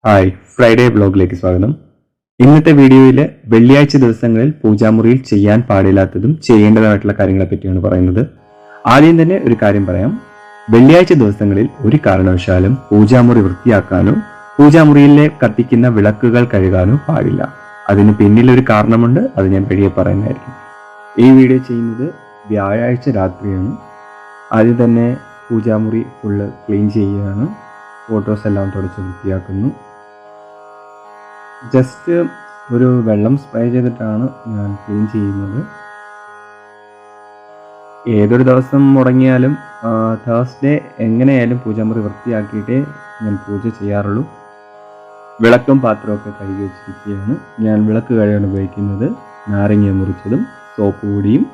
Hi, Friday ബ്ലോഗിലേക്ക് സ്വാഗതം. ഇന്നത്തെ വീഡിയോയിൽ വെള്ളിയാഴ്ച ദിവസങ്ങളിൽ പൂജാമുറിയിൽ ചെയ്യാൻ പാടില്ലാത്തതും ചെയ്യേണ്ടതായിട്ടുള്ള കാര്യങ്ങളെ പറ്റിയാണ് പറയുന്നത്. ആദ്യം തന്നെ ഒരു കാര്യം പറയാം. വെള്ളിയാഴ്ച ദിവസങ്ങളിൽ ഒരു കാരണവശാലും പൂജാമുറി വൃത്തിയാക്കാനോ പൂജാമുറിയിലെ കത്തിക്കുന്ന വിളക്കുകൾ കഴുകാനോ പാടില്ല. അതിന് പിന്നിലൊരു കാരണമുണ്ട്, അത് ഞാൻ വഴിയെ പറയുന്നതായിരിക്കും. ഈ വീഡിയോ ചെയ്യുന്നത് വ്യാഴാഴ്ച രാത്രിയാണ്. ആദ്യം തന്നെ പൂജാമുറി ഫുള്ള് ക്ലീൻ ചെയ്യുകയാണ്. ഫോട്ടോസ് എല്ലാം തുടച്ച് വൃത്തിയാക്കുന്നു. ജസ്റ്റ് ഒരു വെള്ളം സ്പ്രേ ചെയ്തിട്ടാണ് ഞാൻ ക്ലീൻ ചെയ്യുന്നത്. ഏതൊരു ദിവസം മുടങ്ങിയാലും തേഴ്സ്ഡേ എങ്ങനെയായാലും പൂജാമുറി വൃത്തിയാക്കിയിട്ടേ ഞാൻ പൂജ ചെയ്യാറുള്ളൂ. വിളക്കും പാത്രമൊക്കെ കഴുകി വെച്ചിരിക്കുകയാണ്. ഞാൻ വിളക്ക് കഴുകാൻ ഉപയോഗിക്കുന്നത് നാരങ്ങ മുറിച്ചതും സോപ്പ് പൊടിയും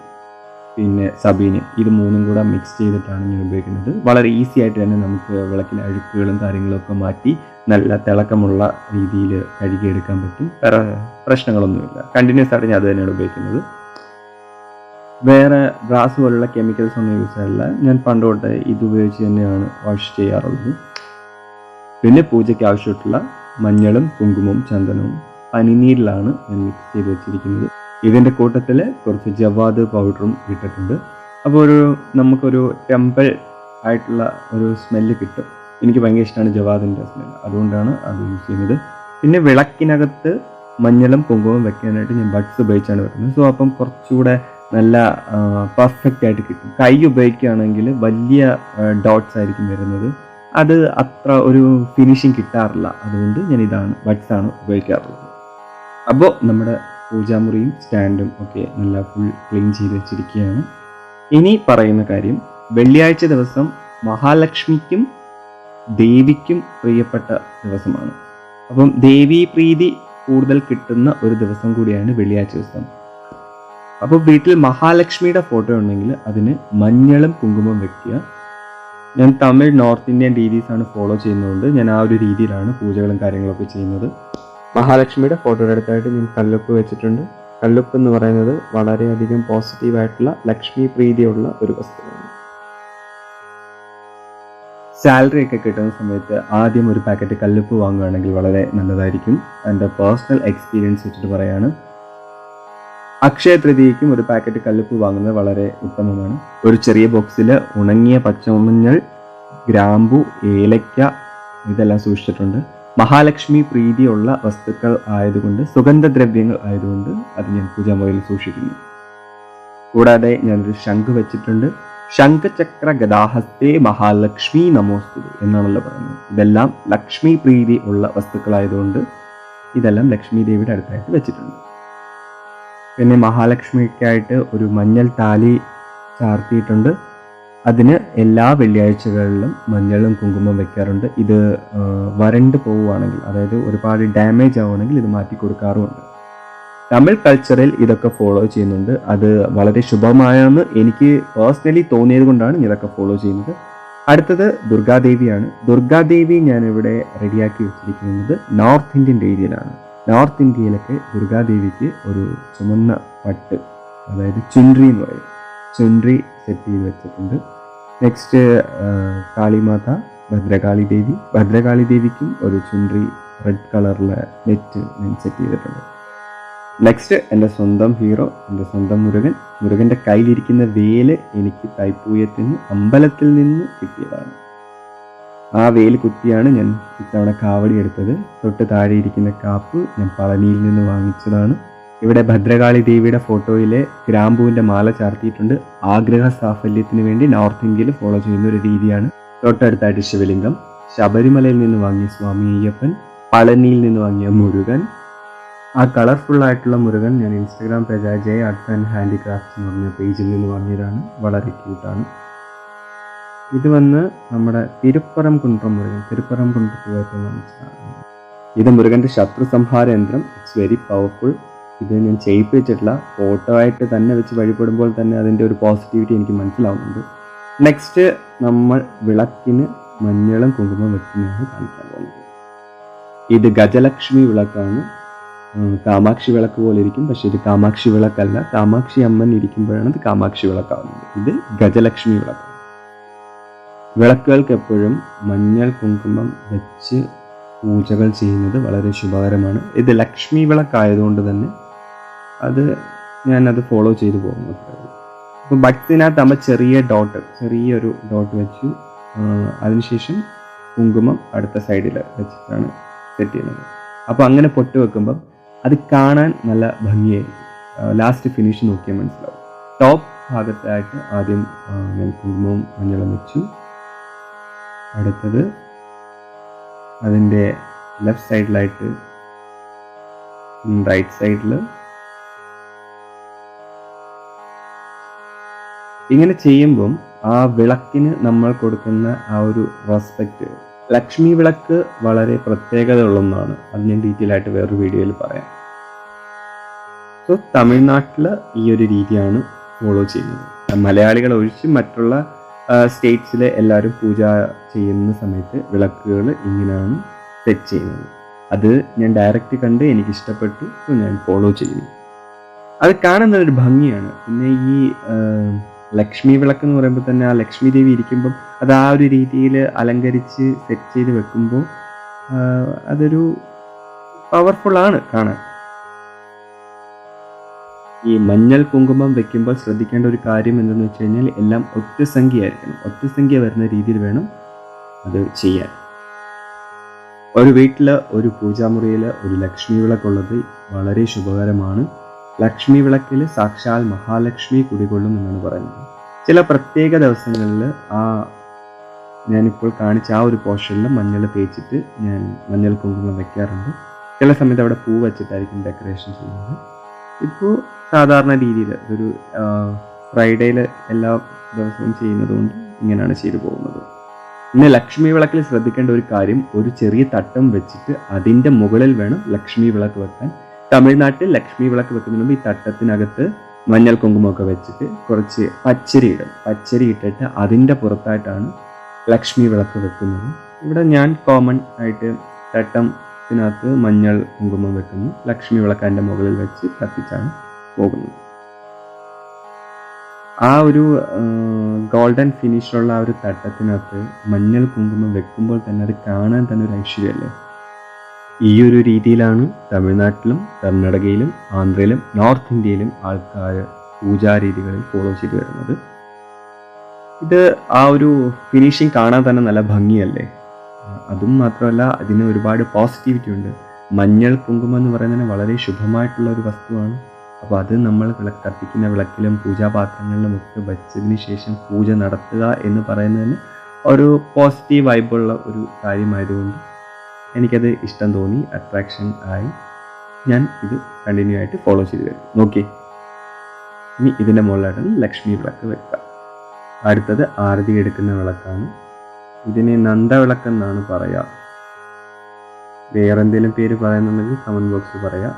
പിന്നെ സബീന്, ഇത് മൂന്നും കൂടെ മിക്സ് ചെയ്തിട്ടാണ് ഞാൻ ഉപയോഗിക്കുന്നത്. വളരെ ഈസി ആയിട്ട് തന്നെ നമുക്ക് വിളക്കിലെ അഴുക്കുകളും കാര്യങ്ങളൊക്കെ മാറ്റി നല്ല തിളക്കമുള്ള രീതിയിൽ കഴുകിയെടുക്കാൻ പറ്റും. വേറെ പ്രശ്നങ്ങളൊന്നുമില്ല. കണ്ടിന്യൂസ് ആയിട്ട് ഞാൻ അത് തന്നെയാണ് ഉപയോഗിക്കുന്നത്. വേറെ ബ്രാസ് പോലുള്ള കെമിക്കൽസ് ഒന്നും യൂസ് ചെയ്യില്ല. ഞാൻ പണ്ട് തൊട്ട് ഇത് ഉപയോഗിച്ച് തന്നെയാണ് വാഷ് ചെയ്യാറുള്ളത്. പിന്നെ പൂജയ്ക്ക് ആവശ്യമായിട്ടുള്ള മഞ്ഞളും കുങ്കുമവും ചന്ദനവും പനിനീരിലാണ് ഞാൻ മിക്സ് ചെയ്ത് വെച്ചിരിക്കുന്നത്. ഇതിൻ്റെ കൂട്ടത്തിൽ കുറച്ച് ജവാദ് പൗഡറും ഇട്ടിട്ടുണ്ട്. അപ്പോൾ നമുക്കൊരു ടെമ്പിൾ ആയിട്ടുള്ള ഒരു സ്മെല്ല് കിട്ടും. എനിക്ക് ഭയങ്കര ഇഷ്ടമാണ് ജവാദിൻ്റെ സ്മെല്ല്, അതുകൊണ്ടാണ് അത് യൂസ് ചെയ്യുന്നത്. പിന്നെ വിളക്കിനകത്ത് മഞ്ഞളും കുങ്കുമവും വെക്കാനായിട്ട് ഞാൻ ബഡ്സ് ഉപയോഗിച്ചാണ് വെക്കുന്നത്. സോ അപ്പം കുറച്ചുകൂടെ നല്ല പെർഫെക്റ്റ് ആയിട്ട് കിട്ടും. കൈ ഉപയോഗിക്കുകയാണെങ്കിൽ വലിയ ഡോട്ട്സ് ആയിരിക്കും വരുന്നത്, അത് അത്ര ഒരു ഫിനിഷിങ് കിട്ടാറില്ല. അതുകൊണ്ട് ഞാൻ ബഡ്സാണ് ഉപയോഗിക്കാറുള്ളത്. അപ്പോൾ നമ്മുടെ പൂജാമുറിയും സ്റ്റാൻഡും ഒക്കെ നല്ല ഫുൾ ക്ലീൻ ചെയ്ത് വെച്ചിരിക്കുകയാണ്. ഇനി പറയുന്ന കാര്യം, വെള്ളിയാഴ്ച ദിവസം മഹാലക്ഷ്മിക്കും ദേവിക്കും പ്രിയപ്പെട്ട ദിവസമാണ്. അപ്പം ദേവീ പ്രീതി കൂടുതൽ കിട്ടുന്ന ഒരു ദിവസം കൂടിയാണ് വെള്ളിയാഴ്ച ദിവസം. അപ്പോൾ വീട്ടിൽ മഹാലക്ഷ്മിയുടെ ഫോട്ടോ ഉണ്ടെങ്കിൽ അതിന് മഞ്ഞളും കുങ്കുമം വെക്കുക. ഞാൻ തമിഴ് നോർത്ത് ഇന്ത്യൻ രീതിസാണ് ഫോളോ ചെയ്യുന്നതുകൊണ്ട് ഞാൻ ആ ഒരു രീതിയിലാണ് പൂജകളും കാര്യങ്ങളൊക്കെ ചെയ്യുന്നത്. മഹാലക്ഷ്മിയുടെ ഫോട്ടോയുടെ അടുത്തായിട്ട് ഞാൻ കല്ലുപ്പ് വെച്ചിട്ടുണ്ട്. കല്ലുപ്പ് എന്ന് പറയുന്നത് വളരെയധികം പോസിറ്റീവായിട്ടുള്ള ലക്ഷ്മി പ്രീതിയുള്ള ഒരു വസ്തുവാണ്. സാലറി ഒക്കെ കിട്ടുന്ന സമയത്ത് ആദ്യം ഒരു പാക്കറ്റ് കല്ലുപ്പ് വാങ്ങുകയാണെങ്കിൽ വളരെ നല്ലതായിരിക്കും. എൻ്റെ പേഴ്സണൽ എക്സ്പീരിയൻസ് വെച്ചിട്ട് പറയാണ്. അക്ഷയ തൃതീയയ്ക്കും ഒരു പാക്കറ്റ് കല്ലുപ്പ് വാങ്ങുന്നത് വളരെ ഉത്തമമാണ്. ഒരു ചെറിയ ബോക്സിൽ ഉണങ്ങിയ പച്ചമഞ്ഞൾ, ഗ്രാമ്പു, ഏലയ്ക്ക ഇതെല്ലാം സൂക്ഷിച്ചിട്ടുണ്ട്. മഹാലക്ഷ്മി പ്രീതിയുള്ള വസ്തുക്കൾ ആയതുകൊണ്ട്, സുഗന്ധദ്രവ്യങ്ങൾ ആയതുകൊണ്ട് അത് ഞാൻ പൂജാമുറിയിൽ സൂക്ഷിക്കുന്നു. കൂടാതെ ഞാനൊരു ശംഖ് വെച്ചിട്ടുണ്ട്. ശംഖചക്ര ഗദാഹസ്തേ മഹാലക്ഷ്മി നമോസ്തുതേ എന്നാണല്ലോ പറയുന്നത്. ഇതെല്ലാം ലക്ഷ്മി പ്രീതി ഉള്ള വസ്തുക്കളായതുകൊണ്ട് ഇതെല്ലാം ലക്ഷ്മി ദേവിയുടെ അടുത്തായിട്ട് വെച്ചിട്ടുണ്ട്. പിന്നെ മഹാലക്ഷ്മിക്കായിട്ട് ഒരു മഞ്ഞൾ താലി ചാർത്തിയിട്ടുണ്ട്. അതിന് എല്ലാ വെള്ളിയാഴ്ചകളിലും മഞ്ഞളും കുങ്കുമം വെക്കാറുണ്ട്. ഇത് വരണ്ട് പോവുകയാണെങ്കിൽ, അതായത് ഒരുപാട് ഡാമേജ് ആവുകയാണെങ്കിൽ ഇത് മാറ്റി കൊടുക്കാറുമുണ്ട്. തമിഴ് കൾച്ചറിൽ ഇതൊക്കെ ഫോളോ ചെയ്യുന്നുണ്ട്. അത് വളരെ ശുഭമായെന്ന് എനിക്ക് പേഴ്സണലി തോന്നിയത് കൊണ്ടാണ് ഇതൊക്കെ ഫോളോ ചെയ്യുന്നത്. അടുത്തത് ദുർഗാദേവിയാണ്. ദുർഗാദേവി ഞാനിവിടെ റെഡിയാക്കി വെച്ചിരിക്കുന്നത് നോർത്ത് ഇന്ത്യൻ രീതിയിലാണ്. നോർത്ത് ഇന്ത്യയിലൊക്കെ ദുർഗാദേവിക്ക് ഒരു ചുമന്ന പട്ട്, അതായത് ചുൻരി എന്ന് പറയും, ചുൻരി സെറ്റ് ചെയ്ത് വെച്ചിട്ടുണ്ട്. നെക്സ്റ്റ് കാളിമാത, ഭദ്രകാളി ദേവി. ഭദ്രകാളി ദേവിക്കും ഒരു ചുൻരി റെഡ് കളറിലെ നെറ്റ് ഞാൻ സെറ്റ് ചെയ്തിട്ടുണ്ട്. നെക്സ്റ്റ് എൻ്റെ സ്വന്തം ഹീറോ, എൻ്റെ സ്വന്തം മുരുകൻ. മുരുകൻ്റെ കയ്യിലിരിക്കുന്ന വേല് എനിക്ക് തൈപ്പൂയത്തിന് അമ്പലത്തിൽ നിന്ന് കിട്ടിയതാണ്. ആ വേല് കുത്തിയാണ് ഞാൻ ഇത്തവണ കാവടി എടുത്തത്. തൊട്ട് താഴെ ഇരിക്കുന്ന കാപ്പ് ഞാൻ പളനിയിൽ നിന്ന് വാങ്ങിച്ചതാണ്. ഇവിടെ ഭദ്രകാളി ദേവിയുടെ ഫോട്ടോയിലെ ഗ്രാമ്പൂവിൻ്റെ മാല ചാർത്തിയിട്ടുണ്ട്. ആഗ്രഹ സാഫല്യത്തിന് വേണ്ടി നോർത്ത് ഇന്ത്യയിൽ ഫോളോ ചെയ്യുന്ന ഒരു രീതിയാണ്. തൊട്ടടുത്തായിട്ട് ശിവലിംഗം, ശബരിമലയിൽ നിന്ന് വാങ്ങിയ സ്വാമി അയ്യപ്പൻ, പളനിയിൽ നിന്ന് വാങ്ങിയ മുരുകൻ. ആ കളർഫുള്ളായിട്ടുള്ള മുരുകൻ ഞാൻ ഇൻസ്റ്റഗ്രാം പേജായ ജെ ആർട്സ് ആൻഡ് ഹാൻഡിക്രാഫ്റ്റ്സ് എന്ന് പറഞ്ഞ പേജിൽ നിന്ന് വാങ്ങിയതാണ്. വളരെ ക്യൂട്ടാണ്. ഇത് വന്ന് നമ്മുടെ തിരുപ്പറംകുന്றம் മുരുകൻ, തിരുപ്പറംകുன்றത്ത് പോയപ്പോൾ വാങ്ങിച്ചതാണ്. ഇത് മുരുകൻ്റെ ശത്രു സംഹാര യന്ത്രം. It's very powerful. ഇത് ഞാൻ ചെയ്യിപ്പിച്ചിട്ടില്ല, ഫോട്ടോ ആയിട്ട് തന്നെ വെച്ച് വഴിപ്പെടുമ്പോൾ തന്നെ അതിൻ്റെ ഒരു പോസിറ്റിവിറ്റി എനിക്ക് മനസ്സിലാവുന്നുണ്ട്. നെക്സ്റ്റ് നമ്മൾ വിളക്കിന് മഞ്ഞളും കുങ്കുമം വെക്കുന്നതാണ് കാണിക്കാൻ പോകുന്നത്. ഇത് ഗജലക്ഷ്മി വിളക്കാണ്. കാമാക്ഷി വിളക്ക് പോലെ ഇരിക്കും, പക്ഷെ ഇത് കാമാക്ഷി വിളക്കല്ല. കാമാക്ഷി അമ്മൻ ഇരിക്കുമ്പോഴാണ് ഇത് കാമാക്ഷി വിളക്കാവുന്നത്. ഇത് ഗജലക്ഷ്മി വിളക്കാണ്. വിളക്കുകൾക്ക് എപ്പോഴും മഞ്ഞൾ കുങ്കുമം വെച്ച് പൂജകൾ ചെയ്യുന്നത് വളരെ ശുഭകരമാണ്. ഇത് ലക്ഷ്മി വിളക്കായതുകൊണ്ട് തന്നെ ഞാനത് ഫോളോ ചെയ്തു പോകുന്നു. അപ്പോൾ ബഡ്സിനകത്ത് നമ്മൾ ചെറിയൊരു ഡോട്ട് വെച്ചു. അതിനുശേഷം കുങ്കുമം അടുത്ത സൈഡിൽ വെച്ചിട്ടാണ് സെറ്റ് ചെയ്യുന്നത്. അപ്പോൾ അങ്ങനെ പൊട്ട് വെക്കുമ്പം അത് കാണാൻ നല്ല ഭംഗിയായിരിക്കും. ലാസ്റ്റ് ഫിനിഷ് നോക്കിയാൽ മനസ്സിലാവും. ടോപ്പ് ഭാഗത്തായിട്ട് ആദ്യം ഞാൻ കുങ്കുമവും മഞ്ഞളും വെച്ചു. അടുത്തത് അതിൻ്റെ ലെഫ്റ്റ് സൈഡിലായിട്ട് റൈറ്റ് സൈഡിൽ ഇങ്ങനെ ചെയ്യുമ്പം ആ വിളക്കിന് നമ്മൾ കൊടുക്കുന്ന ആ ഒരു റെസ്പെക്റ്റ്, ലക്ഷ്മി വിളക്ക് വളരെ പ്രത്യേകത ഉള്ള ഒന്നാണ്. അത് ഞാൻ ഡീറ്റെയിൽ ആയിട്ട് വേറൊരു വീഡിയോയിൽ പറയാം. സോ തമിഴ്നാട്ടിൽ ഈ ഒരു രീതിയാണ് ഫോളോ ചെയ്യുന്നത്. മലയാളികൾ ഒഴിച്ച് മറ്റുള്ള സ്റ്റേറ്റ്സിലെ എല്ലാവരും പൂജ ചെയ്യുന്ന സമയത്ത് വിളക്കുകൾ ഇങ്ങനെയാണ് സെറ്റ് ചെയ്യുന്നത്. അത് ഞാൻ ഡയറക്റ്റ് കണ്ട് എനിക്ക് ഇഷ്ടപ്പെട്ടു. സോ ഞാൻ ഫോളോ ചെയ്യുന്നു. അത് കാണുന്നതൊരു ഭംഗിയാണ്. പിന്നെ ഈ ലക്ഷ്മി വിളക്ക് എന്ന് പറയുമ്പോൾ തന്നെ ആ ലക്ഷ്മി ദേവി ഇരിക്കുമ്പം അത് ആ ഒരു രീതിയിൽ അലങ്കരിച്ച് സെറ്റ് ചെയ്ത് വെക്കുമ്പോൾ അതൊരു പവർഫുള്ളാണ് കാണാൻ. ഈ മഞ്ഞൾ കുങ്കുമം വെക്കുമ്പോൾ ശ്രദ്ധിക്കേണ്ട ഒരു കാര്യം എന്തെന്ന് വെച്ച് കഴിഞ്ഞാൽ എല്ലാം ഒറ്റസംഖ്യ ആയിരിക്കണം. ഒറ്റസംഖ്യ വരുന്ന രീതിയിൽ വേണം അത് ചെയ്യാൻ. ഒരു വീട്ടിൽ ഒരു പൂജാമുറിയിൽ ഒരു ലക്ഷ്മി വിളക്കുള്ളത് വളരെ ശുഭകരമാണ്. ലക്ഷ്മി വിളക്കിൽ സാക്ഷാൽ മഹാലക്ഷ്മി കുടികൊള്ളും എന്നാണ് പറയുന്നത്. ചില പ്രത്യേക ദിവസങ്ങളിൽ ഞാനിപ്പോൾ കാണിച്ച ആ ഒരു പോർഷനിൽ മഞ്ഞൾ തേച്ചിട്ട് ഞാൻ മഞ്ഞൾ കുങ്കുമം വെക്കാറുണ്ട്. ചില സമയത്ത് അവിടെ പൂ വെച്ചിട്ടായിരിക്കും ഡെക്കറേഷൻ ചെയ്യുന്നത്. ഇപ്പോൾ സാധാരണ രീതിയിൽ ഇതൊരു ഫ്രൈഡേയിൽ എല്ലാ ദിവസവും ചെയ്യുന്നത് കൊണ്ട് ഇങ്ങനെയാണ് ചെയ്തു പോകുന്നത്. പിന്നെ ലക്ഷ്മി വിളക്കിൽ ശ്രദ്ധിക്കേണ്ട ഒരു കാര്യം, ഒരു ചെറിയ തട്ടം വെച്ചിട്ട് അതിൻ്റെ മുകളിൽ വേണം ലക്ഷ്മി വിളക്ക് വെക്കാൻ. തമിഴ്നാട്ടിൽ ലക്ഷ്മി വിളക്ക് വെക്കുന്നതിന് മുമ്പ് ഈ തട്ടത്തിനകത്ത് മഞ്ഞൾ കുങ്കുമൊക്കെ വെച്ചിട്ട് കുറച്ച് പച്ചരി ഇട്ടിട്ട് അതിൻ്റെ പുറത്തായിട്ടാണ് ലക്ഷ്മി വിളക്ക് വെക്കുന്നത്. ഇവിടെ ഞാൻ കോമൺ ആയിട്ട് തട്ടത്തിനകത്ത് മഞ്ഞൾ കുങ്കുമം വെക്കുന്നു, ലക്ഷ്മി വിളക്ക് അതിൻ്റെ മുകളിൽ വെച്ച് കത്തിച്ചാണ് പോകുന്നത്. ആ ഒരു ഗോൾഡൻ ഫിനിഷിലുള്ള ആ ഒരു തട്ടത്തിനകത്ത് മഞ്ഞൾ കുങ്കുമം വെക്കുമ്പോൾ തന്നെ അത് കാണാൻ തന്നെ ഒരു ഐശ്വര്യമല്ലേ. ഈ ഒരു രീതിയിലാണ് തമിഴ്നാട്ടിലും കർണാടകയിലും ആന്ധ്രയിലും നോർത്ത് ഇന്ത്യയിലും ആൾക്കാർ പൂജാരീതികളിൽ ഫോളോ ചെയ്തു വരുന്നത്. ഇത് ആ ഒരു ഫിനിഷിങ് കാണാൻ തന്നെ നല്ല ഭംഗിയല്ലേ. അതും മാത്രമല്ല അതിന് ഒരുപാട് പോസിറ്റിവിറ്റി ഉണ്ട്. മഞ്ഞൾ കുങ്കുമം എന്ന് പറയുന്നതിന് വളരെ ശുഭമായിട്ടുള്ള ഒരു വസ്തുവാണ്. അപ്പോൾ അത് നമ്മൾ കത്തിക്കുന്ന വിളക്കിലും പൂജാപാത്രങ്ങളിലും ഒക്കെ വെച്ചതിന് ശേഷം പൂജ നടത്തുക എന്ന് പറയുന്നതിന് ഒരു പോസിറ്റീവ് വൈബുള്ള ഒരു കാര്യമായതുകൊണ്ട് എനിക്കത് ഇഷ്ടം തോന്നി, അട്രാക്ഷൻ ആയി. ഞാൻ ഇത് കണ്ടിന്യൂ ആയിട്ട് ഫോളോ ചെയ്ത് വരും. നോക്കി, ഇനി ഇതിൻ്റെ മുകളിലായിട്ടാണ് ലക്ഷ്മി വിളക്ക് വെക്കുക. അടുത്തത് ആരതി എടുക്കുന്ന വിളക്കാണ്. ഇതിനെ നന്ദവിളക്കെന്നാണ് പറയുക. വേറെ എന്തെങ്കിലും പേര് പറയുന്നുണ്ടെങ്കിൽ കമൻറ്റ് ബോക്സിൽ പറയാം.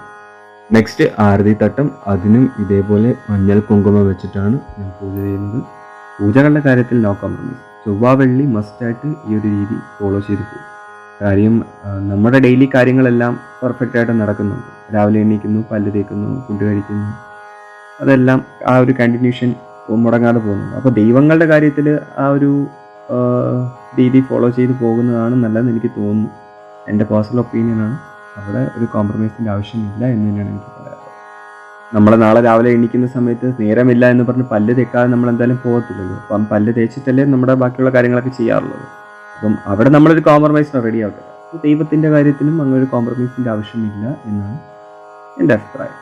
നെക്സ്റ്റ് ആരതി തട്ടം, അതിനും ഇതേപോലെ മഞ്ഞൾ കുങ്കുമം വെച്ചിട്ടാണ് ഞാൻ പൂജ ചെയ്യുന്നത്. പൂജകളുടെ കാര്യത്തിൽ നോ കോംപ്രമൈസ്. ചൊവ്വ വെള്ളി മസ്റ്റായിട്ട് ഈ ഒരു രീതി ഫോളോ ചെയ്ത് പോകും. കാര്യം നമ്മുടെ ഡെയിലി കാര്യങ്ങളെല്ലാം പെർഫെക്റ്റ് ആയിട്ട് നടക്കുന്നുണ്ട്. രാവിലെ എണീക്കുന്നു, പല്ല് തേക്കുന്നു, ഫുഡ് കഴിക്കുന്നു, അതെല്ലാം ആ ഒരു കണ്ടിന്യൂഷൻ മുടങ്ങാതെ പോകുന്നുണ്ട്. അപ്പോൾ ദൈവങ്ങളുടെ കാര്യത്തിൽ ആ ഒരു രീതി ഫോളോ ചെയ്ത് പോകുന്നതാണ് നല്ലതെന്ന് എനിക്ക് തോന്നുന്നു. എൻ്റെ പേഴ്സണൽ ഒപ്പീനിയനാണ്. അവിടെ ഒരു കോംപ്രമൈസിൻ്റെ ആവശ്യമില്ല എന്ന് തന്നെയാണ് എനിക്ക് പറയാറ്. നമ്മൾ നാളെ രാവിലെ എണീക്കുന്ന സമയത്ത് നേരമില്ല എന്ന് പറഞ്ഞ് പല്ല് തേക്കാതെ നമ്മൾ എന്തായാലും പോകത്തില്ലല്ലോ. അപ്പം പല്ല് തേച്ചിട്ടല്ലേ നമ്മുടെ ബാക്കിയുള്ള കാര്യങ്ങളൊക്കെ ചെയ്യാറുള്ളത്. അപ്പം അവിടെ നമ്മളൊരു കോംപ്രമൈസിന് റെഡി ആവട്ടെ. അപ്പോൾ ദൈവത്തിൻ്റെ കാര്യത്തിലും അങ്ങനെ ഒരു കോംപ്രമൈസിൻ്റെ ആവശ്യമില്ല എന്നാണ് എൻ്റെ അഭിപ്രായം.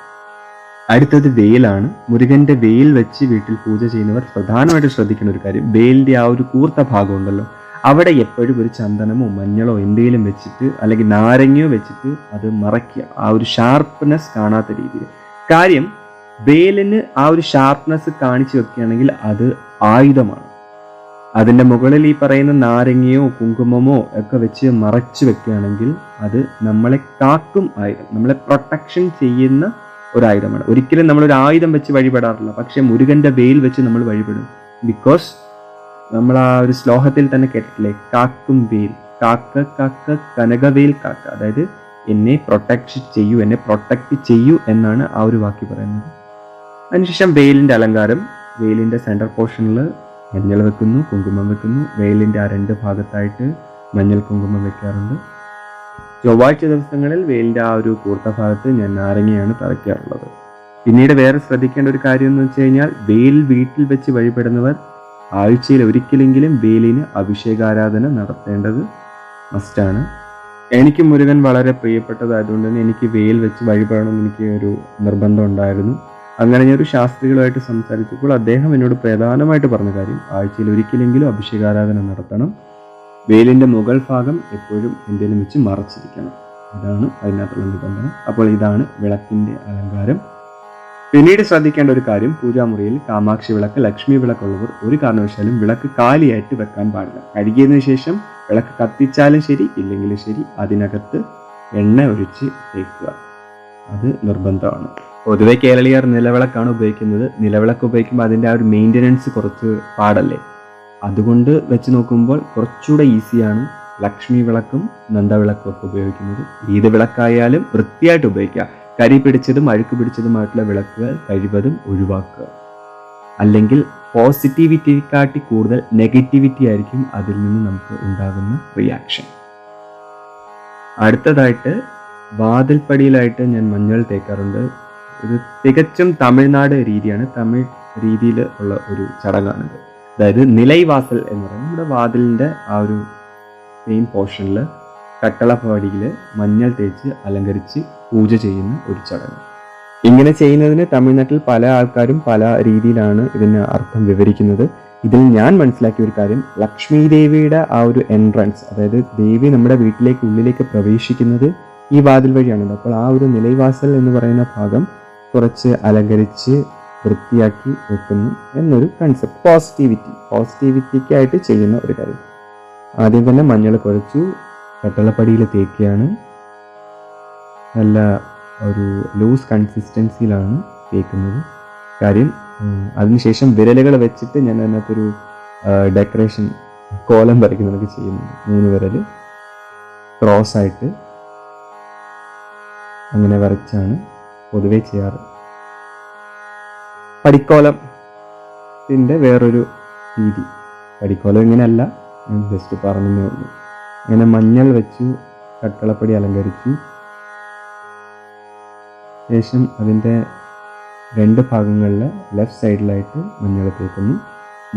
അടുത്തത് വെയിലാണ്. മുരുകൻ്റെ വെയിൽ വെച്ച് വീട്ടിൽ പൂജ ചെയ്യുന്നവർ പ്രധാനമായിട്ട് ശ്രദ്ധിക്കുന്ന ഒരു കാര്യം, വെയിലിൻ്റെ ആ ഒരു കൂർത്ത ഭാഗം ഉണ്ടല്ലോ, അവിടെ എപ്പോഴും ഒരു ചന്ദനമോ മഞ്ഞളോ എന്തെങ്കിലും വെച്ചിട്ട് അല്ലെങ്കിൽ നാരങ്ങയോ വെച്ചിട്ട് അത് മറയ്ക്കുക, ആ ഒരു ഷാർപ്പ്നെസ് കാണാത്ത രീതിയിൽ. കാര്യം വെയിലിന് ആ ഒരു ഷാർപ്പ്നെസ് കാണിച്ചു വെക്കുകയാണെങ്കിൽ അത് ആയുധമാണ്. അതിൻ്റെ മുകളിൽ ഈ പറയുന്ന നാരങ്ങയോ കുങ്കുമമോ ഒക്കെ വെച്ച് മറച്ചു വെക്കുകയാണെങ്കിൽ അത് നമ്മളെ കാക്കും ആയുധം, നമ്മളെ പ്രൊട്ടക്ഷൻ ചെയ്യുന്ന ഒരു ആയുധമാണ്. ഒരിക്കലും നമ്മളൊരു ആയുധം വെച്ച് വഴിപെടാറില്ല, പക്ഷെ മുരുകൻ്റെ വെയിൽ വെച്ച് നമ്മൾ വഴിപെടും. ബിക്കോസ് നമ്മൾ ആ ഒരു ശ്ലോകത്തിൽ തന്നെ കേട്ടിട്ടില്ലേ, കാക്കും വെയിൽ, കാക്ക കാക്ക കനകവേൽ കാക്ക, അതായത് എന്നെ പ്രൊട്ടക്റ്റ് ചെയ്യൂ എന്നാണ് ആ ഒരു വാക്യം പറയുന്നത്. അതിനുശേഷം വെയിലിൻ്റെ അലങ്കാരം, വെയിലിൻ്റെ സെൻറ്റർ പോർഷനിൽ മഞ്ഞൾ വെക്കുന്നു, കുങ്കുമം വെക്കുന്നു. വെയിലിൻ്റെ ആ രണ്ട് ഭാഗത്തായിട്ട് മഞ്ഞൾ കുങ്കുമം വെക്കാറുണ്ട്. ചൊവ്വാഴ്ച ദിവസങ്ങളിൽ വെയിലിൻ്റെ ആ ഒരു കൂർത്ത ഭാഗത്ത് ഞാൻ നാരങ്ങയാണ് തറയ്ക്കാറുള്ളത്. പിന്നീട് വേറെ ശ്രദ്ധിക്കേണ്ട ഒരു കാര്യം എന്ന് വെച്ച് കഴിഞ്ഞാൽ, വെയിൽ വീട്ടിൽ വെച്ച് വഴിപെടുന്നവർ ആഴ്ചയിൽ ഒരിക്കലെങ്കിലും വെയിലിന് അഭിഷേകാരാധന നടത്തേണ്ടത് മസ്റ്റാണ്. എനിക്ക് മുരുകൻ വളരെ പ്രിയപ്പെട്ടതായതുകൊണ്ട് തന്നെ എനിക്ക് വെയിൽ വെച്ച് വഴിപെടണം എനിക്ക് ഒരു നിർബന്ധം ഉണ്ടായിരുന്നു. അങ്ങനെ ഞാനൊരു ശാസ്ത്രികളുമായിട്ട് സംസാരിച്ചപ്പോൾ അദ്ദേഹം എന്നോട് പ്രധാനമായിട്ട് പറഞ്ഞ കാര്യം, ആഴ്ചയിൽ ഒരിക്കലെങ്കിലും അഭിഷേകാരാധന നടത്തണം, വെയിലിൻ്റെ മുകൾ ഭാഗം എപ്പോഴും എന്തെങ്കിലും വെച്ച് മറച്ചിരിക്കണം. ഇതാണ് അതിനകത്തുള്ള നിബന്ധന. അപ്പോൾ ഇതാണ് വിളക്കിൻ്റെ അലങ്കാരം. പിന്നീട് ശ്രദ്ധിക്കേണ്ട ഒരു കാര്യം, പൂജാമുറിയിൽ കാമാക്ഷി വിളക്ക്, ലക്ഷ്മി വിളക്കുള്ളവർ ഒരു കാരണവശാലും വിളക്ക് കാലിയായിട്ട് വെക്കാൻ പാടില്ല. കഴുകിയതിനു ശേഷം വിളക്ക് കത്തിച്ചാലും ശരി ഇല്ലെങ്കിലും ശരി അതിനകത്ത് എണ്ണ ഒഴിച്ച് തേക്കുക. അത് നിർബന്ധമാണ്. പൊതുവെ കേരളീയർ നിലവിളക്കാണ് ഉപയോഗിക്കുന്നത്. നിലവിളക്ക് ഉപയോഗിക്കുമ്പോൾ അതിൻ്റെ ആ ഒരു മെയിൻ്റനൻസ് കുറച്ച് പാടല്ലേ. അതുകൊണ്ട് വെച്ച് നോക്കുമ്പോൾ കുറച്ചുകൂടെ ഈസിയാണ് ലക്ഷ്മി വിളക്കും നന്ദവിളക്കും ഒക്കെ ഉപയോഗിക്കുന്നത്. ഏത് വിളക്കായാലും വൃത്തിയായിട്ട് ഉപയോഗിക്കുക. കരി പിടിച്ചതും അഴുക്ക് പിടിച്ചതുമായിട്ടുള്ള വിളക്കുകൾ കഴിവതും ഒഴിവാക്കുക. അല്ലെങ്കിൽ പോസിറ്റിവിറ്റിയെക്കാട്ടി കൂടുതൽ നെഗറ്റിവിറ്റി ആയിരിക്കും അതിൽ നിന്ന് നമുക്ക് ഉണ്ടാകുന്ന റിയാക്ഷൻ. അടുത്തതായിട്ട് വാതിൽപ്പടിയിലായിട്ട് ഞാൻ മഞ്ഞൾ തേക്കാറുണ്ട്. ഇത് തികച്ചും തമിഴ്നാട് രീതിയാണ്. തമിഴ് രീതിയിൽ ഉള്ള ഒരു ചടങ്ങാണിത്. അതായത് നിലൈവാസൽ എന്ന് പറയുന്നത് നമ്മുടെ വാതിലിൻ്റെ ആ ഒരു മെയിൻ പോർഷനിൽ കട്ടളപ്പടിയിൽ മഞ്ഞൾ തേച്ച് അലങ്കരിച്ച് പൂജ ചെയ്യുന്ന ഒരു ചടങ്ങ്. ഇങ്ങനെ ചെയ്യുന്നതിന് തമിഴ്നാട്ടിൽ പല ആൾക്കാരും പല രീതിയിലാണ് ഇതിന് അർത്ഥം വിവരിക്കുന്നത്. ഇതിൽ ഞാൻ മനസ്സിലാക്കിയ ഒരു കാര്യം, ലക്ഷ്മി ദേവിയുടെ ആ ഒരു എൻട്രൻസ്, അതായത് ദേവി നമ്മുടെ വീട്ടിലേക്ക് ഉള്ളിലേക്ക് പ്രവേശിക്കുന്നത് ഈ വാതിൽ വഴിയാണല്ലോ. അപ്പോൾ ആ ഒരു നിലൈവാസൽ എന്ന് പറയുന്ന ഭാഗം കുറച്ച് അലങ്കരിച്ച് വൃത്തിയാക്കി വെക്കുന്നു എന്നൊരു കൺസെപ്റ്റ്. പോസിറ്റിവിറ്റിക്കായിട്ട് ചെയ്യുന്ന ഒരു കാര്യം. ആദ്യം തന്നെ മഞ്ഞൾ കുഴച്ചു കട്ടളപ്പടിയിൽ തേക്കുകയാണ്. നല്ല ഒരു ലൂസ് കൺസിസ്റ്റൻസിയിലാണ് തേക്കുന്നത്. കാര്യം അതിനുശേഷം വിരലുകൾ വെച്ചിട്ട് ഞാൻ അതിനകത്തൊരു ഡെക്കറേഷൻ കോലം വരയ്ക്കുന്നതൊക്കെ ചെയ്യുന്നുണ്ട്. 3 വിരൽ ക്രോസ് ആയിട്ട് അങ്ങനെ വരച്ചാണ് പൊതുവെ ചെയ്യാറ്. പടിക്കോലത്തിൻ്റെ വേറൊരു രീതി. പടിക്കോലം ഇങ്ങനെയല്ല, ഞാൻ ജസ്റ്റ് പറഞ്ഞതേ ഉള്ളൂ. അങ്ങനെ മഞ്ഞൾ വെച്ചു കട്ടളപ്പടി അലങ്കരിച്ചു. ശേഷം അതിൻ്റെ 2 ഭാഗങ്ങളിൽ ലെഫ്റ്റ് സൈഡിലായിട്ട് മഞ്ഞൾ തേക്കുന്നു,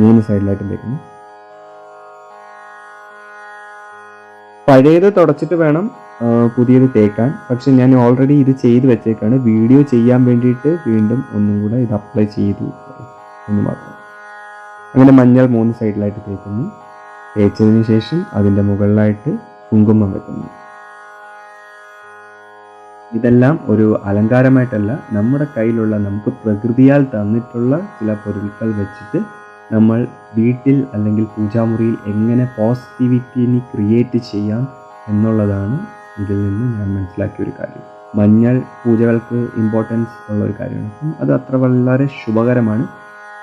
3 സൈഡിലായിട്ട് തേക്കുന്നു. പഴയത് തുടച്ചിട്ട് വേണം പുതിയത് തേക്കാൻ. പക്ഷെ ഞാൻ ഓൾറെഡി ഇത് ചെയ്ത് വെച്ചേക്കാണ്. വീഡിയോ ചെയ്യാൻ വേണ്ടിയിട്ട് വീണ്ടും ഒന്നും കൂടെ ഇത് അപ്ലൈ ചെയ്തു എന്ന് മാത്രം. അങ്ങനെ മഞ്ഞൾ 3 സൈഡിലായിട്ട് തേക്കുന്നു. തേച്ചതിന് ശേഷം അതിൻ്റെ മുകളിലായിട്ട് കുങ്കുമം വെക്കുന്നു. ഇതെല്ലാം ഒരു അലങ്കാരമായിട്ടല്ല, നമ്മുടെ കയ്യിലുള്ള നമുക്ക് പ്രകൃതിയാൽ തന്നിട്ടുള്ള ചില പൊരുൾകൾ വെച്ചിട്ട് നമ്മൾ വീട്ടിൽ അല്ലെങ്കിൽ പൂജാമുറിയിൽ എങ്ങനെ പോസിറ്റിവിറ്റിനെ ക്രിയേറ്റ് ചെയ്യാം എന്നുള്ളതാണ് ഇതിൽ നിന്ന് ഞാൻ മനസ്സിലാക്കിയ ഒരു കാര്യം. മഞ്ഞൾ പൂജകൾക്ക് ഇമ്പോർട്ടൻസ് ഉള്ള ഒരു കാര്യമാണ്. അപ്പം അത് അത്ര വളരെ ശുഭകരമാണ്.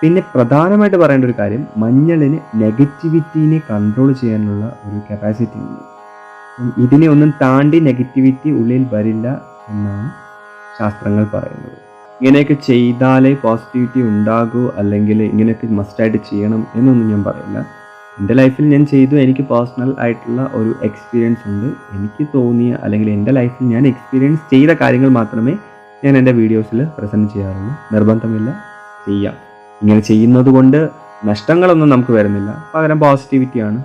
പിന്നെ പ്രധാനമായിട്ട് പറയേണ്ട ഒരു കാര്യം, മഞ്ഞളിന് നെഗറ്റിവിറ്റീനെ കൺട്രോൾ ചെയ്യാനുള്ള ഒരു കപ്പാസിറ്റി ഉണ്ട്. ഇതിനെ ഒന്നും താണ്ടി നെഗറ്റിവിറ്റി ഉള്ളിൽ വരില്ല എന്നാണ് ശാസ്ത്രങ്ങൾ പറയുന്നത്. ഇങ്ങനെയൊക്കെ ചെയ്താലേ പോസിറ്റിവിറ്റി ഉണ്ടാകൂ, അല്ലെങ്കിൽ ഇങ്ങനെയൊക്കെ മസ്റ്റായിട്ട് ചെയ്യണം എന്നൊന്നും ഞാൻ പറയില്ല. എൻ്റെ ലൈഫിൽ ഞാൻ ചെയ്തു, എനിക്ക് പേഴ്സണൽ ആയിട്ടുള്ള ഒരു എക്സ്പീരിയൻസ് ഉണ്ട്. എനിക്ക് തോന്നിയ അല്ലെങ്കിൽ എൻ്റെ ലൈഫിൽ ഞാൻ എക്സ്പീരിയൻസ് ചെയ്ത കാര്യങ്ങൾ മാത്രമേ ഞാൻ എൻ്റെ വീഡിയോസിൽ പ്രസൻറ്റ് ചെയ്യാറുള്ളൂ. നിർബന്ധമില്ല, ചെയ്യാം. ഇങ്ങനെ ചെയ്യുന്നത് കൊണ്ട് നഷ്ടങ്ങളൊന്നും നമുക്ക് വരുന്നില്ല, പകരം പോസിറ്റിവിറ്റിയാണ്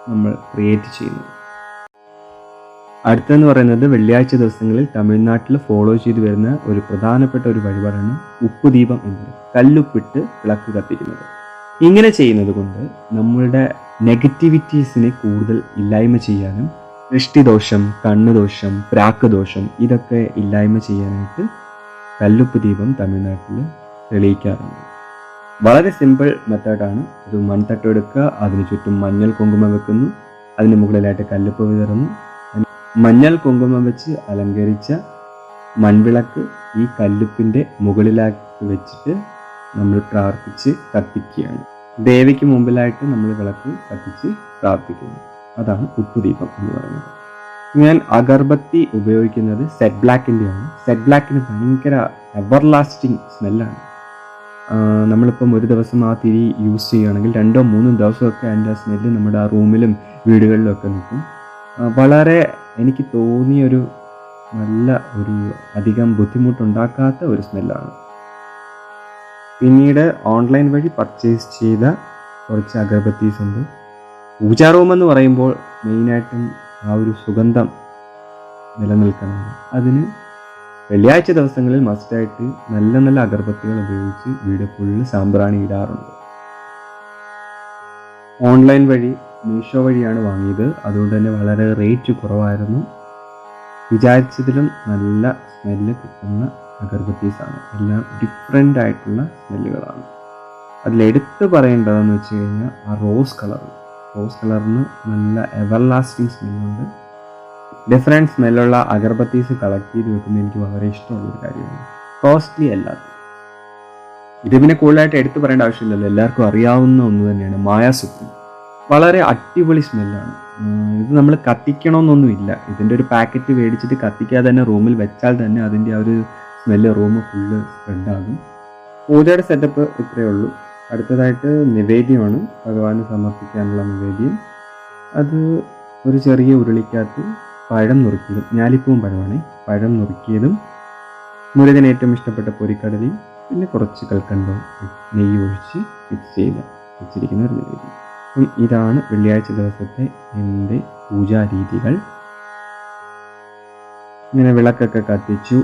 നമ്മൾ ക്രിയേറ്റ് ചെയ്യുന്നത്. അടുത്തെന്ന് പറയുന്നത് വെള്ളിയാഴ്ച ദിവസങ്ങളിൽ തമിഴ്നാട്ടിൽ ഫോളോ ചെയ്തു വരുന്ന ഒരു പ്രധാനപ്പെട്ട ഒരു വഴിപാടാണ് ഉപ്പുദീപം എന്നത്. കല്ലുപ്പിട്ട് വിളക്ക് കത്തിക്കുന്നത്. ഇങ്ങനെ ചെയ്യുന്നത് കൊണ്ട് നമ്മളുടെ നെഗറ്റിവിറ്റീസിനെ കൂടുതൽ ഇല്ലായ്മ ചെയ്യാനും ദൃഷ്ടിദോഷം, കണ്ണുദോഷം, പ്രാക്കദോഷം ഇതൊക്കെ ഇല്ലായ്മ ചെയ്യാനായിട്ട് കല്ലുപ്പ് ദീപം തമിഴ്നാട്ടിൽ തെളിയിക്കാറുണ്ട്. വളരെ സിമ്പിൾ മെത്തേഡാണ്. ഒരു മൺതട്ട് എടുക്കുക, അതിന് ചുറ്റും മഞ്ഞൾ കുങ്കുമം വെക്കുന്നു, അതിന് മുകളിലായിട്ട് കല്ലുപ്പ് വിതറുന്നു. മഞ്ഞൾ കുങ്കുമം വെച്ച് അലങ്കരിച്ച മൺവിളക്ക് ഈ കല്ലുപ്പിൻ്റെ മുകളിലാക്കി വെച്ചിട്ട് നമ്മൾ പ്രാർത്ഥിച്ച് കത്തിക്കുകയാണ്. ദേവിക്ക് മുമ്പിലായിട്ട് നമ്മൾ വിളക്ക് കത്തിച്ച് പ്രാർത്ഥിക്കുന്നു. അതാണ് ഉപ്പുദീപം എന്ന് പറയുന്നത്. ഞാൻ അഗർബത്തി ഉപയോഗിക്കുന്നത് സെറ്റ് ബ്ലാക്കിൻ്റെയാണ്. സെറ്റ് ബ്ലാക്കിന് ഭയങ്കര എവർലാസ്റ്റിംഗ് സ്മെല്ലാണ്. നമ്മളിപ്പം ഒരു ദിവസം ആ തിരി യൂസ് ചെയ്യുകയാണെങ്കിൽ 2-3 ദിവസമൊക്കെ അതിൻ്റെ സ്മെല്ല് നമ്മുടെ ആ റൂമിലും വീടുകളിലും ഒക്കെ നിൽക്കും. വളരെ എനിക്ക് തോന്നിയൊരു നല്ല ഒരു അധികം ബുദ്ധിമുട്ടുണ്ടാക്കാത്ത ഒരു സ്മെല്ലാണ്. പിന്നീട് ഓൺലൈൻ വഴി പർച്ചേസ് ചെയ്ത കുറച്ച് അഗർബത്തീസ് ഉണ്ട്. പൂജാ റൂം എന്ന് പറയുമ്പോൾ മെയിനായിട്ടും ആ ഒരു സുഗന്ധം നിലനിൽക്കണം. അതിന് വെള്ളിയാഴ്ച ദിവസങ്ങളിൽ മസ്റ്റായിട്ട് നല്ല നല്ല അഗർബത്തികൾ ഉപയോഗിച്ച് വീട് ഫുള്ള് സാമ്പ്രാണി ഇടാറുണ്ട്. ഓൺലൈൻ വഴി മീഷോ വഴിയാണ് വാങ്ങിയത്. അതുകൊണ്ട് തന്നെ വളരെ റേറ്റ് കുറവായിരുന്നു. വിചാരിച്ചതിലും നല്ല സ്മെല്ല് കിട്ടുന്ന അഗർബത്തീസാണ്. എല്ലാം ഡിഫറെൻ്റ് ആയിട്ടുള്ള സ്മെല്ലുകളാണ്. അതിലെടുത്ത് പറയേണ്ടതെന്ന് വെച്ച് കഴിഞ്ഞാൽ ആ റോസ് കളറിന് നല്ല എവർലാസ്റ്റിംഗ് സ്മെല്ലുണ്ട്. ഡിഫറെൻറ്റ് സ്മെല്ലുള്ള അഗർബത്തീസ് കളക്ട് ചെയ്ത് വെക്കുന്നത് എനിക്ക് വളരെ ഇഷ്ടമുള്ളൊരു കാര്യമാണ്. കോസ്റ്റ്ലി അല്ലാത്ത ഇത് പിന്നെ കൂടുതലായിട്ട് എടുത്തു പറയേണ്ട ആവശ്യമില്ലല്ലോ, എല്ലാവർക്കും അറിയാവുന്ന ഒന്ന് തന്നെയാണ് മായ സുപ്രീം. വളരെ അടിപൊളി സ്മെല്ലാണ്. ഇത് നമ്മൾ കത്തിക്കണമെന്നൊന്നുമില്ല. ഇതിൻ്റെ ഒരു പാക്കറ്റ് മേടിച്ചിട്ട് കത്തിക്കാതെ തന്നെ റൂമിൽ വെച്ചാൽ തന്നെ അതിൻ്റെ ആ ഒരു സ്മെല്ല് റൂം ഫുള്ള് സ്പ്രെഡാകും. പൂജയുടെ സെറ്റപ്പ് ഇത്രയേ ഉള്ളൂ. അടുത്തതായിട്ട് നിവേദ്യമാണ്, ഭഗവാന് സമർപ്പിക്കാനുള്ള നിവേദ്യം. അത് ഒരു ചെറിയ ഉരുളിക്കകത്ത് പഴം നുറുക്കിയതും, ഞാലിപ്പൂവും പഴമാണ്, പഴം നുറുക്കിയതും മുരുകന് ഏറ്റവും ഇഷ്ടപ്പെട്ട പൊരിക്കടലയും പിന്നെ കുറച്ച് കൽക്കണ്ടവും നെയ്യ് ഒഴിച്ച് മിക്സ് ചെയ്ത് വെച്ചിരിക്കുന്ന ഒരു നിവേദ്യം. അപ്പം ഇതാണ് വെള്ളിയാഴ്ച ദിവസത്തെ എൻ്റെ പൂജാരീതികൾ. ഇങ്ങനെ വിളക്കൊക്കെ കത്തിച്ചു,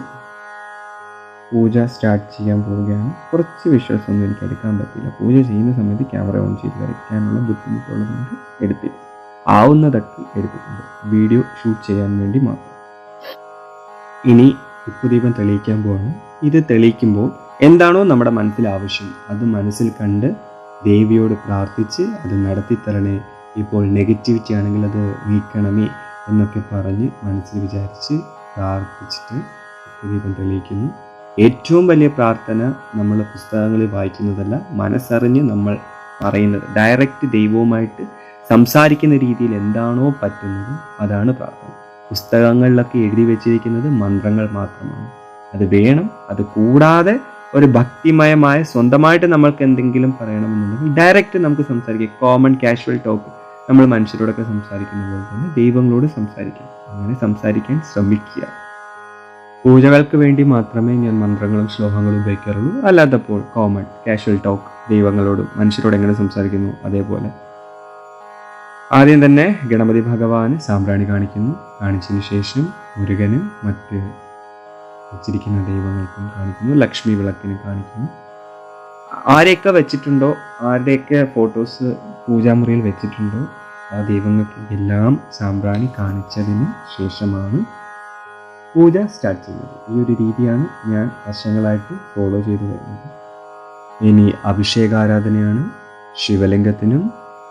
പൂജ സ്റ്റാർട്ട് ചെയ്യാൻ പോവുകയാണ്. കുറച്ച് വിഷ്വൽസ് ഒന്നും എനിക്ക് എടുക്കാൻ പറ്റില്ല. പൂജ ചെയ്യുന്ന സമയത്ത് ക്യാമറ ഓൺ ചെയ്ത് വരയ്ക്കാനുള്ള ബുദ്ധിമുട്ടുള്ളതുകൊണ്ട് എടുത്തില്ല. ആവുന്നതൊക്കെ എടുത്തിട്ടുണ്ട്, വീഡിയോ ഷൂട്ട് ചെയ്യാൻ വേണ്ടി മാത്രം. ഇനി ഉപ്പുദീപം തെളിയിക്കാൻ പോവാണ്. ഇത് തെളിയിക്കുമ്പോൾ എന്താണോ നമ്മുടെ മനസ്സിൽ ആവശ്യം അത് മനസ്സിൽ കണ്ട് ദേവിയോട് പ്രാർത്ഥിച്ച് അത് നടത്തിത്തരണേ, ഇപ്പോൾ നെഗറ്റിവിറ്റി ആണെങ്കിൽ അത് നീക്കണമേ എന്നൊക്കെ പറഞ്ഞ് മനസ്സിൽ വിചാരിച്ച് പ്രാർത്ഥിച്ചിട്ട് ഉപ്പുദീപം തെളിയിക്കുന്നു. ഏറ്റവും വലിയ പ്രാർത്ഥന നമ്മൾ പുസ്തകങ്ങളിൽ വായിക്കുന്നതല്ല, മനസ്സറിഞ്ഞ് നമ്മൾ പറയുന്നത്, ഡയറക്റ്റ് ദൈവവുമായിട്ട് സംസാരിക്കുന്ന രീതിയിൽ എന്താണോ പറ്റുന്നത് അതാണ് പ്രാർത്ഥന. പുസ്തകങ്ങളിലൊക്കെ എഴുതി വെച്ചിരിക്കുന്നത് മന്ത്രങ്ങൾ മാത്രമാണ്. അത് വേണം. അത് കൂടാതെ ഒരു ഭക്തിമയമായ സ്വന്തമായിട്ട് നമ്മൾക്ക് എന്തെങ്കിലും പറയണമെന്നുണ്ടെങ്കിൽ ഡയറക്റ്റ് നമുക്ക് സംസാരിക്കാം. കോമൺ കാഷ്വൽ ടോക്ക് നമ്മൾ മനുഷ്യരോടൊക്കെ സംസാരിക്കുന്ന പോലെ തന്നെ ദൈവങ്ങളോട് സംസാരിക്കാം. അങ്ങനെ സംസാരിക്കാൻ ശ്രമിക്കുക. പൂജകൾക്ക് വേണ്ടി മാത്രമേ ഞാൻ മന്ത്രങ്ങളും ശ്ലോകങ്ങളും ഉപയോഗിക്കാറുള്ളൂ. അല്ലാത്തപ്പോൾ കോമൺ കാഷ്വൽ ടോക്ക് ദൈവങ്ങളോടും മനുഷ്യരോട് എങ്ങനെ സംസാരിക്കുന്നു അതേപോലെ. ആദ്യം തന്നെ ഗണപതി ഭഗവാന് സാമ്പ്രാണി കാണിക്കുന്നു. കാണിച്ചതിന് ശേഷം മുരുകന് മറ്റ് വെച്ചിരിക്കുന്ന ദൈവങ്ങൾക്കും കാണിക്കുന്നു. ലക്ഷ്മി വിളക്കിന് കാണിക്കുന്നു. ആരെയൊക്കെ വെച്ചിട്ടുണ്ടോ, ആരുടെയൊക്കെ ഫോട്ടോസ് പൂജാമുറിയിൽ വെച്ചിട്ടുണ്ടോ ആ ദൈവങ്ങൾക്ക് എല്ലാം സാമ്പ്രാണി കാണിച്ചതിന് ശേഷമാണ് പൂജ സ്റ്റാർട്ട് ചെയ്യുന്നത്. ഈ ഒരു രീതിയാണ് ഞാൻ വർഷങ്ങളായിട്ട് ഫോളോ ചെയ്തു വരുന്നത്. ഇനി അഭിഷേകാരാധനയാണ്. ശിവലിംഗത്തിനും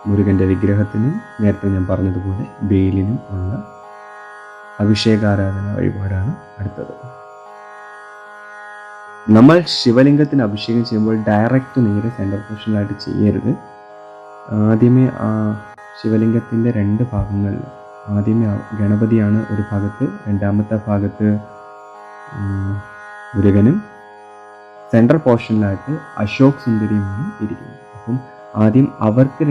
മുരുകൻ്റെ വിഗ്രഹത്തിനും നേരത്തെ ഞാൻ പറഞ്ഞതുപോലെ ബേലിനും ഉള്ള അഭിഷേകാരാധന വഴിപാടാണ് അടുത്തത്. നമ്മൾ ശിവലിംഗത്തിന് അഭിഷേകം ചെയ്യുമ്പോൾ ഡയറക്റ്റ് നേരെ സെൻറ്റർ പൊസിഷനിലായിട്ട് ചെയ്യരുത്. ആദ്യമേ ആ ശിവലിംഗത്തിൻ്റെ രണ്ട് ഭാഗങ്ങളിൽ ആദ്യമേ ഗണപതിയാണ് ഒരു ഭാഗത്ത്, രണ്ടാമത്തെ ഭാഗത്ത് മുരുകനും, സെൻട്രൽ പോർഷനിലായിട്ട് അശോക് സുന്ദരിയുമാണ് ഇരിക്കുന്നത്. അപ്പം ആദ്യം അവർക്ക്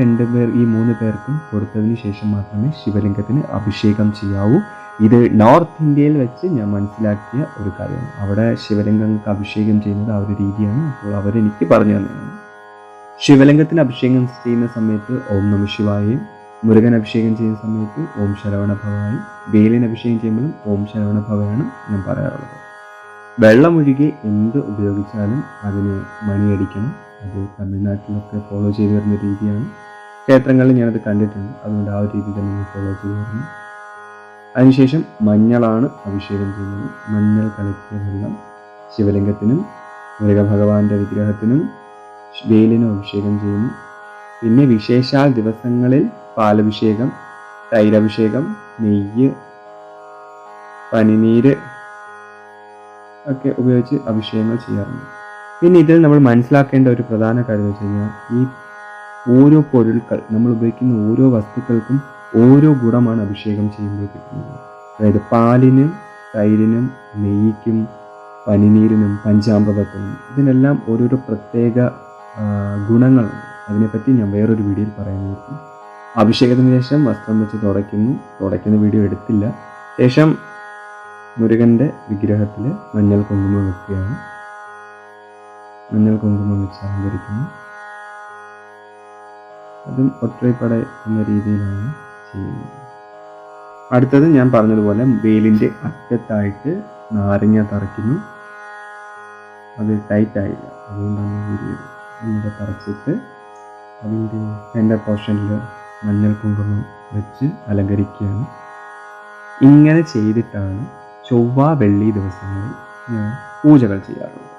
ഈ 3 പേർക്കും കൊടുത്തതിന് ശേഷം മാത്രമേ ശിവലിംഗത്തിന് അഭിഷേകം ചെയ്യാവൂ. ഇത് നോർത്ത് ഇന്ത്യയിൽ വെച്ച് ഞാൻ മനസ്സിലാക്കിയ ഒരു കാര്യമാണ്. അവിടെ ശിവലിംഗങ്ങൾക്ക് അഭിഷേകം ചെയ്യുന്നത് ആ ഒരു രീതിയാണ്. അപ്പോൾ അവരെനിക്ക് പറഞ്ഞു തന്നെയാണ്. ശിവലിംഗത്തിന് അഭിഷേകം ചെയ്യുന്ന സമയത്ത് ഓം നമഃ ശിവായയും, മുരുകൻ അഭിഷേകം ചെയ്യുന്ന സമയത്ത് ഓം ശരവണ ഭവായി, വേലിന് അഭിഷേകം ചെയ്യുമ്പോഴും ഓം ശരവണ ഭവയാണ് ഞാൻ പറയാറുള്ളത്. വെള്ളമൊഴികെ എന്ത് ഉപയോഗിച്ചാലും അതിന് മണിയടിക്കണം. അത് തമിഴ്നാട്ടിലൊക്കെ ഫോളോ ചെയ്തു വരുന്ന രീതിയാണ്. ക്ഷേത്രങ്ങളിൽ ഞാനത് കണ്ടിട്ടുണ്ട്. അതുകൊണ്ട് ആ ഒരു രീതി തന്നെ ഫോളോ ചെയ്തു വരുന്നു. അതിനുശേഷം മഞ്ഞളാണ് അഭിഷേകം ചെയ്യുന്നത്. മഞ്ഞൾ കലക്കിയ വെള്ളം ശിവലിംഗത്തിനും മുരുക ഭഗവാന്റെ വിഗ്രഹത്തിനും വേലിനും അഭിഷേകം ചെയ്യുന്നു. പിന്നെ വിശേഷാൽ ദിവസങ്ങളിൽ പാലഭിഷേകം, തൈരഭിഷേകം, നെയ്യ്, പനിനീര് ഒക്കെ ഉപയോഗിച്ച് അഭിഷേകങ്ങൾ ചെയ്യാറുണ്ട്. പിന്നെ ഇതിൽ നമ്മൾ മനസ്സിലാക്കേണ്ട ഒരു പ്രധാന കാര്യം എന്ന് വെച്ച് കഴിഞ്ഞാൽ ഈ ഓരോ പൊരുൾകൾ നമ്മൾ ഉപയോഗിക്കുന്ന ഓരോ വസ്തുക്കൾക്കും ഓരോ ഗുണമാണ് അഭിഷേകം ചെയ്യുമ്പോൾ കിട്ടുന്നത്. അതായത് പാലിനും തൈരിനും നെയ്യ്ക്കും പനിനീരിനും പഞ്ചാമൃതത്തിനും ഇതിനെല്ലാം ഓരോരോ പ്രത്യേക ഗുണങ്ങളുണ്ട്. അതിനെപ്പറ്റി ഞാൻ വേറൊരു വീഡിയോയിൽ പറയുന്നതായിരിക്കും. അഭിഷേകത്തിന് ശേഷം വസ്ത്രം വെച്ച് തുടയ്ക്കുന്ന വീഡിയോ എടുത്തില്ല. ശേഷം മുരുകൻ്റെ വിഗ്രഹത്തിൽ മഞ്ഞൾ കുങ്കുമം വെക്കുകയാണ്. മഞ്ഞൾ കുങ്കുമം വെച്ച് അലങ്കരിക്കുന്നു. അതും ഒറ്റപ്പട എന്ന രീതിയിലാണ് ചെയ്യുന്നത്. അടുത്തത് ഞാൻ പറഞ്ഞതുപോലെ വേലിൻ്റെ അറ്റത്തായിട്ട് നാരങ്ങ തറയ്ക്കുന്നു. അത് ടൈറ്റായില്ല, അതുകൊണ്ടാണ് വീഡിയോ നമ്മുടെ തറച്ചിട്ട് അതിൻ്റെ സെൻറ്റർ പോർഷനിൽ മഞ്ഞൾ കുങ്കുമം വെച്ച് അലങ്കരിക്കുകയാണ്. ഇങ്ങനെ ചെയ്തിട്ടാണ് ചൊവ്വ വെള്ളി ദിവസങ്ങളിൽ ഞാൻ പൂജകൾ ചെയ്യാറുള്ളത്.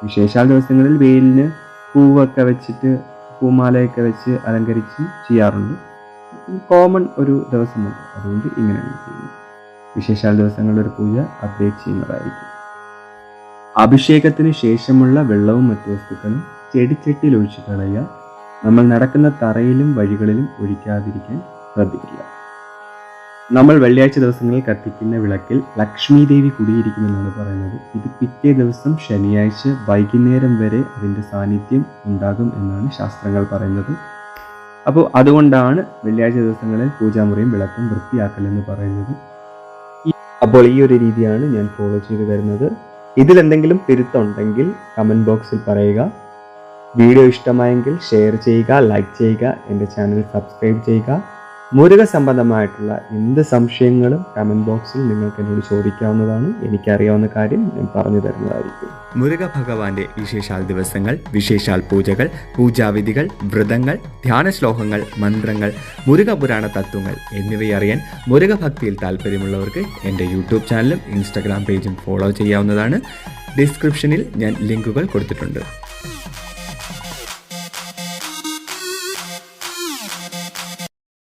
വിശേഷാൽ ദിവസങ്ങളിൽ വേലിന് പൂവൊക്കെ വെച്ചിട്ട് പൂമാലയൊക്കെ വെച്ച് അലങ്കരിച്ച് ചെയ്യാറുണ്ട്. കോമൺ ഒരു ദിവസമുണ്ട്, അതുകൊണ്ട് ഇങ്ങനെയാണ് ചെയ്യുന്നത്. വിശേഷാൽ ദിവസങ്ങളുടെ ഒരു പൂജ അപ്ഡേറ്റ് ചെയ്യുന്നതായിരിക്കും. അഭിഷേകത്തിന് ശേഷമുള്ള വെള്ളവും മറ്റു വസ്തുക്കളും ചെടിച്ചട്ടിയിൽ ഒഴിച്ചു കളയുക. നമ്മൾ നടക്കുന്ന തറയിലും വഴികളിലും ഒഴിക്കാതിരിക്കാൻ ശ്രദ്ധിക്കുക. നമ്മൾ വെള്ളിയാഴ്ച ദിവസങ്ങളിൽ കത്തിക്കുന്ന വിളക്കിൽ ലക്ഷ്മി ദേവി കുടിയിരിക്കുമെന്നാണ് പറയുന്നത്. ഇത് പിറ്റേ ദിവസം ശനിയാഴ്ച വൈകുന്നേരം വരെ അതിൻ്റെ സാന്നിധ്യം ഉണ്ടാകും എന്നാണ് ശാസ്ത്രങ്ങൾ പറയുന്നത്. അപ്പോൾ അതുകൊണ്ടാണ് വെള്ളിയാഴ്ച ദിവസങ്ങളിൽ പൂജാമുറിയും വിളക്കും വൃത്തിയാക്കലെന്ന് പറയുന്നത്. അപ്പോൾ ഈ ഒരു രീതിയാണ് ഞാൻ ഫോളോ ചെയ്തു വരുന്നത്. ഇതിലെന്തെങ്കിലും തിരുത്തുണ്ടെങ്കിൽ കമൻറ്റ് ബോക്സിൽ പറയുക. വീഡിയോ ഇഷ്ടമായെങ്കിൽ ഷെയർ ചെയ്യുക, ലൈക്ക് ചെയ്യുക, എൻ്റെ ചാനൽ സബ്സ്ക്രൈബ് ചെയ്യുക. മുരുക സംബന്ധമായിട്ടുള്ള എന്ത് സംശയങ്ങളും കമൻറ്റ് ബോക്സിൽ നിങ്ങൾക്ക് എന്നോട് ചോദിക്കാവുന്നതാണ്. എനിക്കറിയാവുന്ന കാര്യം ഞാൻ പറഞ്ഞു തരുന്നതായിരിക്കും. മുരുക ഭഗവാന്റെ വിശേഷാൽ ദിവസങ്ങൾ, വിശേഷാൽ പൂജകൾ, പൂജാവിധികൾ, വ്രതങ്ങൾ, ധ്യാന ശ്ലോകങ്ങൾ, മന്ത്രങ്ങൾ, മുരുക പുരാണ തത്വങ്ങൾ എന്നിവയറിയാൻ മുരുക ഭക്തിയിൽ താല്പര്യമുള്ളവർക്ക് എൻ്റെ യൂട്യൂബ് ചാനലും ഇൻസ്റ്റാഗ്രാം പേജും ഫോളോ ചെയ്യാവുന്നതാണ്. ഡിസ്ക്രിപ്ഷനിൽ ഞാൻ ലിങ്കുകൾ കൊടുത്തിട്ടുണ്ട്.